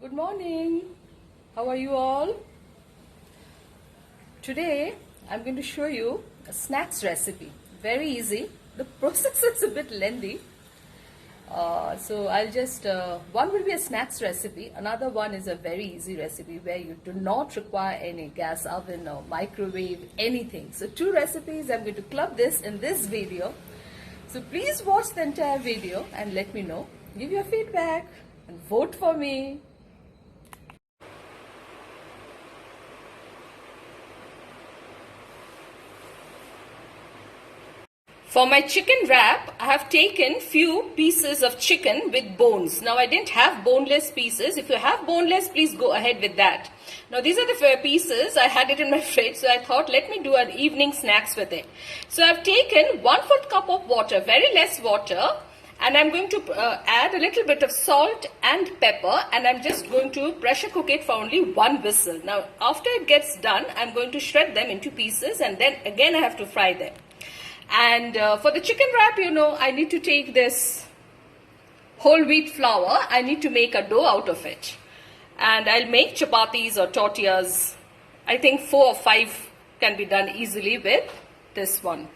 Good morning. How are you all? Today I'm going to show you a snacks recipe. Very easy. The process is a bit lengthy. So I'll just, one will be a snacks recipe. Another one is a very easy recipe where you do not require any gas oven or microwave, anything. So two recipes, I'm going to club this in this video. So please watch the entire video and let me know. Give your feedback and vote for me. For my chicken wrap, I have taken few pieces of chicken with bones. Now I didn't have boneless pieces. If you have boneless, please go ahead with that. Now these are the pieces. I had it in my fridge, so I thought let me do an evening snacks with it. So I've taken 1/4 cup of water, very less water, and I'm going to add a little bit of salt and pepper, and I'm just going to pressure cook it for only 1 whistle. Now after it gets done, I'm going to shred them into pieces, and then again I have to fry them. And for the chicken wrap, you know, I need to take this whole wheat flour. I need to make a dough out of it. And I'll make chapatis or tortillas. I think 4 or 5 can be done easily with this one.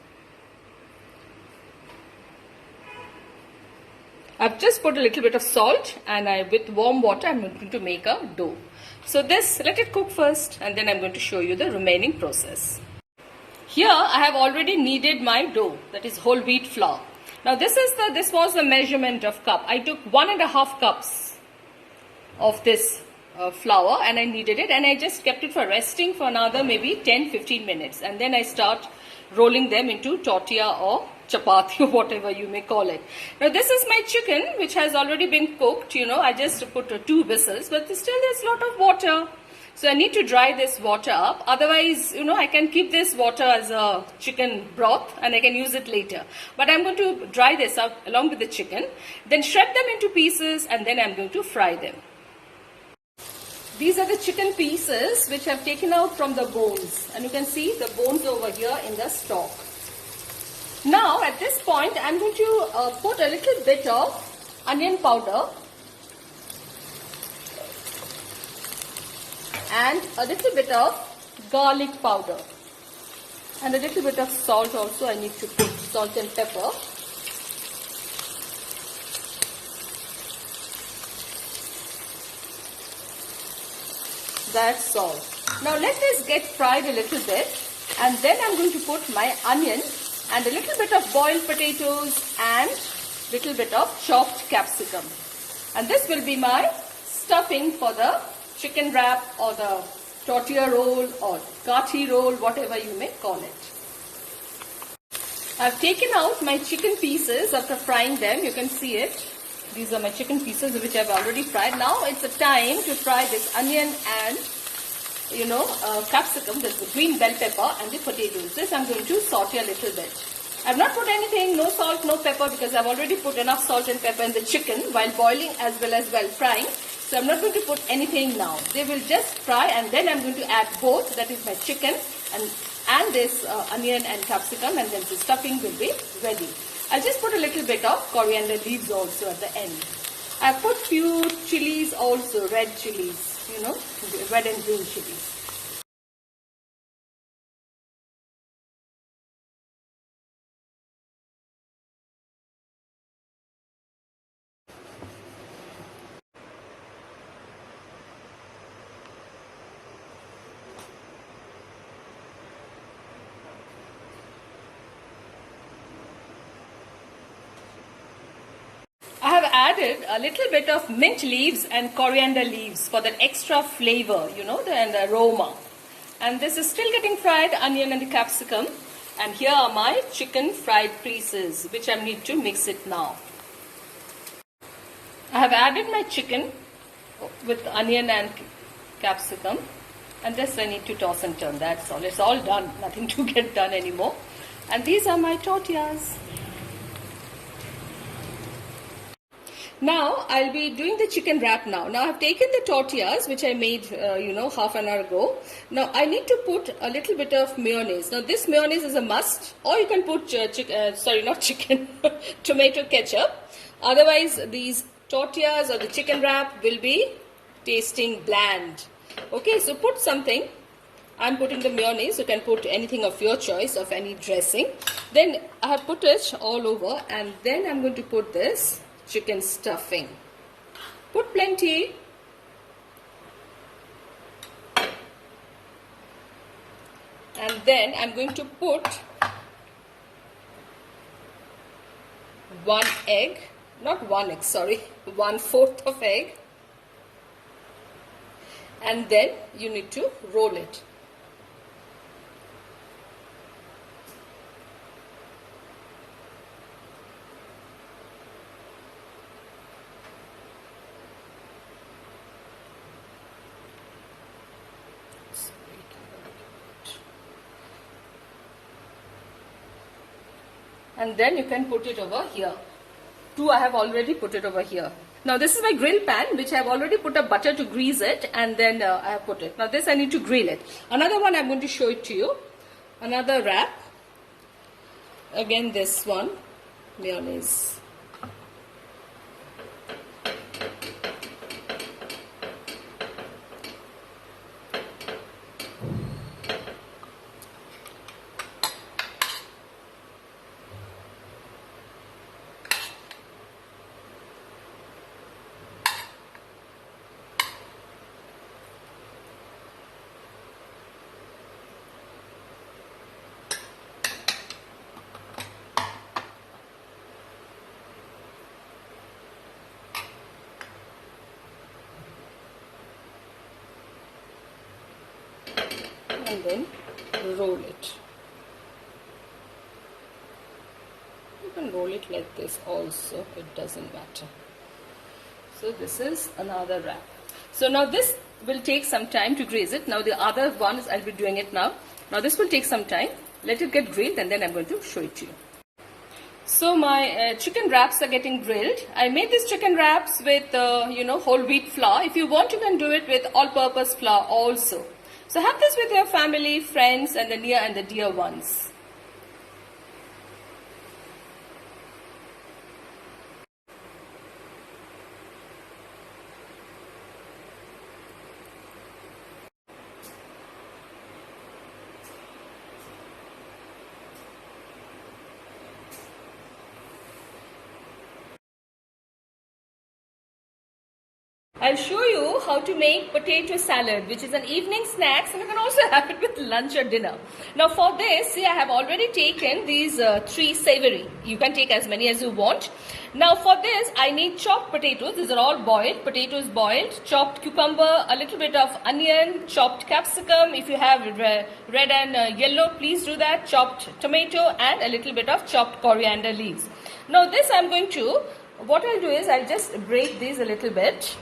I've just put a little bit of salt, and with warm water, I'm going to make a dough. So this, let it cook first, and then I'm going to show you the remaining process. Here I have already kneaded my dough, that is whole wheat flour. Now this was the measurement of cup. I took 1.5 cups of this flour and I kneaded it, and I just kept it for resting for another maybe 10-15 minutes, and then I start rolling them into tortilla or chapati or whatever you may call it. Now this is my chicken which has already been cooked. You know, I just put 2 whistles, but still there's a lot of water. So I need to dry this water up. Otherwise, you know, I can keep this water as a chicken broth and I can use it later. But I'm going to dry this up along with the chicken, then shred them into pieces, and then I'm going to fry them. These are the chicken pieces which I've taken out from the bones. And you can see the bones over here in the stock. Now at this point, I'm going to put a little bit of onion powder and a little bit of garlic powder and a little bit of salt also. I need to put salt and pepper. That's all. Now let this get fried a little bit, and then I'm going to put my onion and a little bit of boiled potatoes and little bit of chopped capsicum. And this will be my stuffing for the chicken wrap or the tortilla roll or kathi roll, whatever you may call it. I've taken out my chicken pieces after frying them. You can see it. These are my chicken pieces which I've already fried. Now it's the time to fry this onion and, you know, capsicum, the green bell pepper and the potatoes. This I'm going to saute a little bit. I've not put anything, no salt, no pepper, because I've already put enough salt and pepper in the chicken while boiling as well as while frying. So I'm not going to put anything now. They will just fry, and then I'm going to add both, that is my chicken and this onion and capsicum, and then the stuffing will be ready. I'll just put a little bit of coriander leaves also at the end. I've put few chilies also, red chilies, you know, red and green chilies. I have added a little bit of mint leaves and coriander leaves for that extra flavor, you know, and aroma. And this is still getting fried, the onion and the capsicum. And here are my chicken fried pieces, which I need to mix it now. I have added my chicken with onion and capsicum. And this I need to toss and turn, that's all. It's all done, nothing to get done anymore. And these are my tortillas. Now I'll be doing the chicken wrap now. Now I've taken the tortillas which I made half an hour ago. Now I need to put a little bit of mayonnaise. Now this mayonnaise is a must, or you can put tomato ketchup. Otherwise these tortillas or the chicken wrap will be tasting bland. Okay, so put something. I'm putting the mayonnaise. You can put anything of your choice of any dressing. Then I have put it all over, and then I'm going to put this chicken stuffing. Put plenty. And then I'm going to put 1 egg, not 1 egg, sorry, 1/4 of egg. And then you need to roll it. And then you can put it over here. 2 I have already put it over here. Now this is my grill pan, which I have already put a butter to grease it, and then I have put it. Now this I need to grill it. Another one I'm going to show it to you. Another wrap. Again this one, mayonnaise. And then roll it. You can roll it like this also, it doesn't matter. So this is another wrap. So now this will take some time to grease it. Now the other one is, I'll be doing it now. Now this will take some time. Let it get grilled, and then I'm going to show it to you. So my chicken wraps are getting grilled. I made these chicken wraps with whole wheat flour. If you want, you can do it with all-purpose flour also. So have this with your family, friends, and the near and the dear ones. I'll show you how to make potato salad, which is an evening snack, and you can also have it with lunch or dinner. Now for this, see, I have already taken these 3 savory. You can take as many as you want. Now for this, I need chopped potatoes. These are all boiled. Potatoes boiled, chopped cucumber, a little bit of onion, chopped capsicum. If you have red and yellow, please do that. Chopped tomato and a little bit of chopped coriander leaves. Now this I'm going to, what I'll do is I'll just break these a little bit.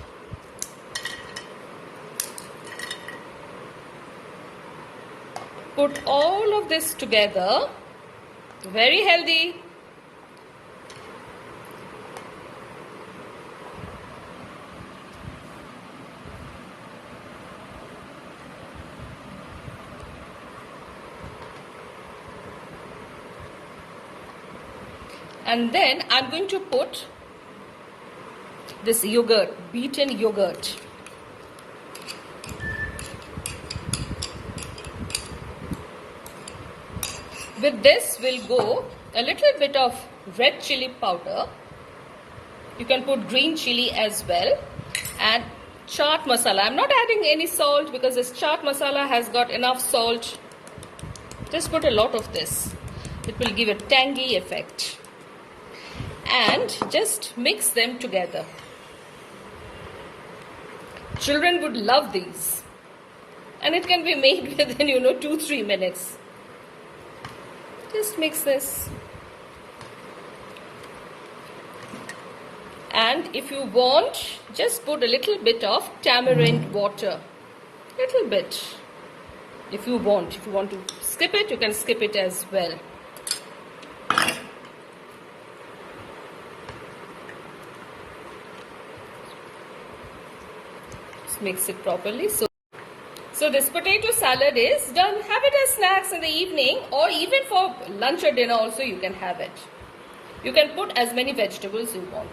Put all of this together. Very healthy. And then I'm going to put this yogurt, beaten yogurt. With this will go a little bit of red chili powder. You can put green chili as well, and chaat masala. I'm not adding any salt because this chaat masala has got enough salt. Just put a lot of this. It will give a tangy effect. And just mix them together. Children would love these. And it can be made within 2-3 minutes. Just mix this. And if you want, just put a little bit of tamarind water. Little bit. If you want. If you want to skip it, you can skip it as well. Just mix it properly. So this potato salad is done. Have it as snacks in the evening, or even for lunch or dinner also you can have it. You can put as many vegetables you want.